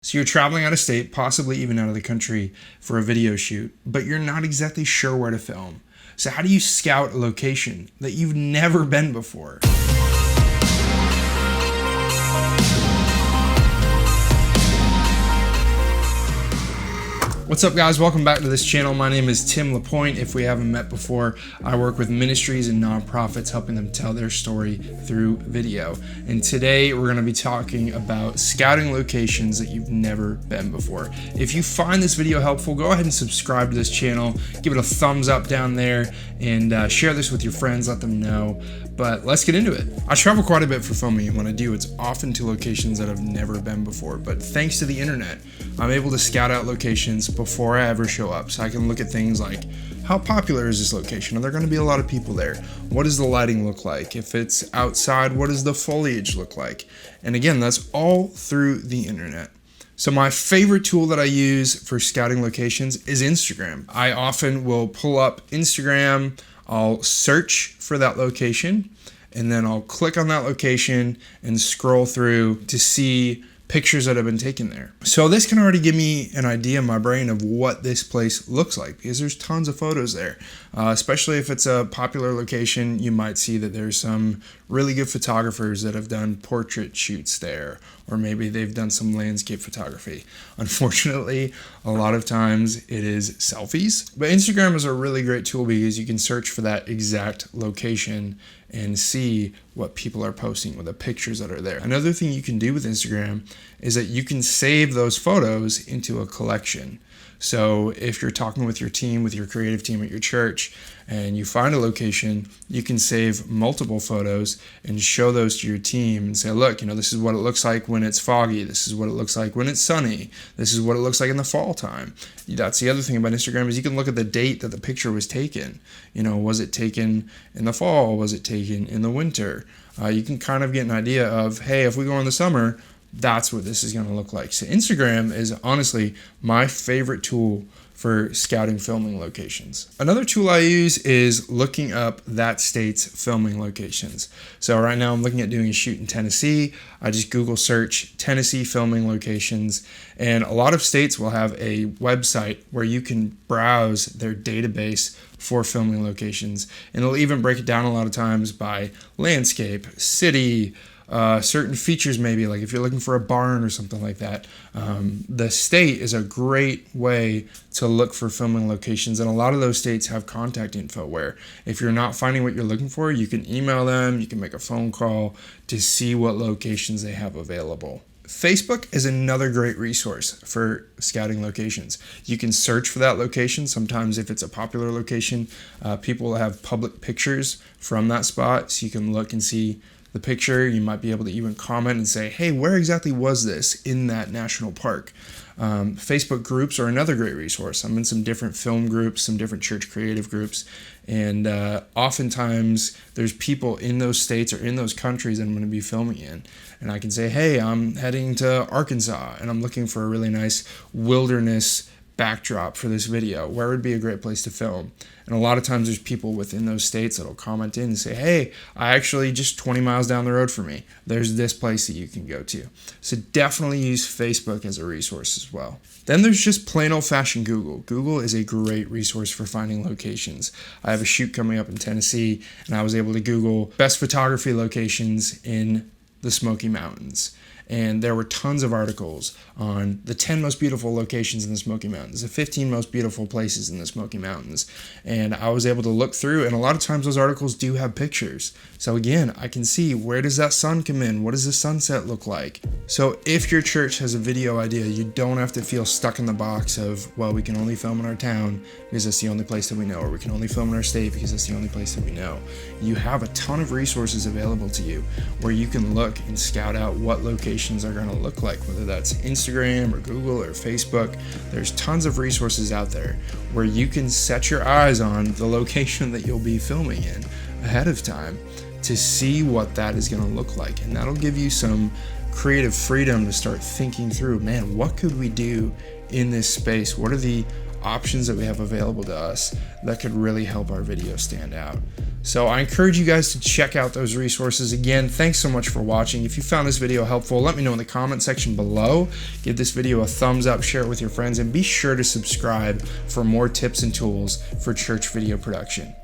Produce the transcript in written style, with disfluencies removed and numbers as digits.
So you're traveling out of state, possibly even out of the country for a video shoot, but you're not exactly sure where to film. So how do you scout a location that you've never been before? What's up, guys? Welcome back to this channel. My name is Tim LaPointe. If we haven't met before, I work with ministries and nonprofits, helping them tell their story through video. And today we're going to be talking about scouting locations that you've never been before. If you find this video helpful, go ahead and subscribe to this channel, give it a thumbs up down there, and share this with your friends, let them know. But let's get into it. I travel quite a bit for filming, and when I do, it's often to locations that I've never been before. But thanks to the internet, I'm able to scout out locations before I ever show up. So I can look at things like, how popular is this location? Are there going to be a lot of people there? What does the lighting look like? If it's outside, what does the foliage look like? And again, that's all through the internet. So my favorite tool that I use for scouting locations is Instagram. I often will pull up Instagram, I'll search for that location, and then I'll click on that location and scroll through to see pictures that have been taken there. So this can already give me an idea in my brain of what this place looks like, because there's tons of photos there. Especially if it's a popular location, you might see that there's some really good photographers that have done portrait shoots there, or maybe they've done some landscape photography. Unfortunately, a lot of times it is selfies, but Instagram is a really great tool because you can search for that exact location and see what people are posting with the pictures that are there. Another thing you can do with Instagram is that you can save those photos into a collection. So if you're talking with your team, with your creative team at your church, and you find a location, you can save multiple photos and show those to your team and say, look, this is what it looks like when it's foggy. This is what it looks like when it's sunny. This is what it looks like in the fall time. That's the other thing about Instagram is you can look at the date that the picture was taken. Was it taken in the fall? Was it taken in the winter? You can kind of get an idea of, hey, if we go in the summer, that's what this is going to look like. So Instagram is honestly my favorite tool for scouting filming locations. Another tool I use is looking up that state's filming locations. So right now I'm looking at doing a shoot in Tennessee. I just Google search Tennessee filming locations, and a lot of states will have a website where you can browse their database for filming locations, and they'll even break it down a lot of times by landscape, city, certain features, maybe like if you're looking for a barn or something like that. The state is a great way to look for filming locations, and a lot of those states have contact info where if you're not finding what you're looking for, you can email them, you can make a phone call to see what locations they have available. Facebook is another great resource for scouting locations. You can search for that location. Sometimes if it's a popular location, people will have public pictures from that spot, so you can look and see the picture. You might be able to even comment and say, hey, where exactly was this in that national park? Facebook groups are another great resource. I'm in some different film groups, some different church creative groups, and oftentimes there's people in those states or in those countries that I'm going to be filming in. And I can say, hey, I'm heading to Arkansas and I'm looking for a really nice wilderness backdrop for this video. Where would be a great place to film? And a lot of times there's people within those states that'll comment in and say, hey, I actually just 20 miles down the road from me, there's this place that you can go to. So definitely use Facebook as a resource as well. Then there's just plain old-fashioned Google. Google is a great resource for finding locations. I have a shoot coming up in Tennessee, and I was able to Google best photography locations in the Smoky Mountains. And there were tons of articles on the 10 most beautiful locations in the Smoky Mountains, the 15 most beautiful places in the Smoky Mountains. And I was able to look through, and a lot of times those articles do have pictures. So again, I can see, where does that sun come in? What does the sunset look like? So if your church has a video idea, you don't have to feel stuck in the box of, well, we can only film in our town because that's the only place that we know, or we can only film in our state because that's the only place that we know. You have a ton of resources available to you where you can look and scout out what locations are going to look like, whether that's Instagram or Google or Facebook. There's tons of resources out there where you can set your eyes on the location that you'll be filming in ahead of time to see what that is going to look like, and that'll give you some creative freedom to start thinking through, man, what could we do in this space? What are the options that we have available to us that could really help our video stand out. So I encourage you guys to check out those resources. Again, thanks so much for watching. If you found this video helpful, let me know in the comment section below. Give this video a thumbs up, share it with your friends, and be sure to subscribe for more tips and tools for church video production.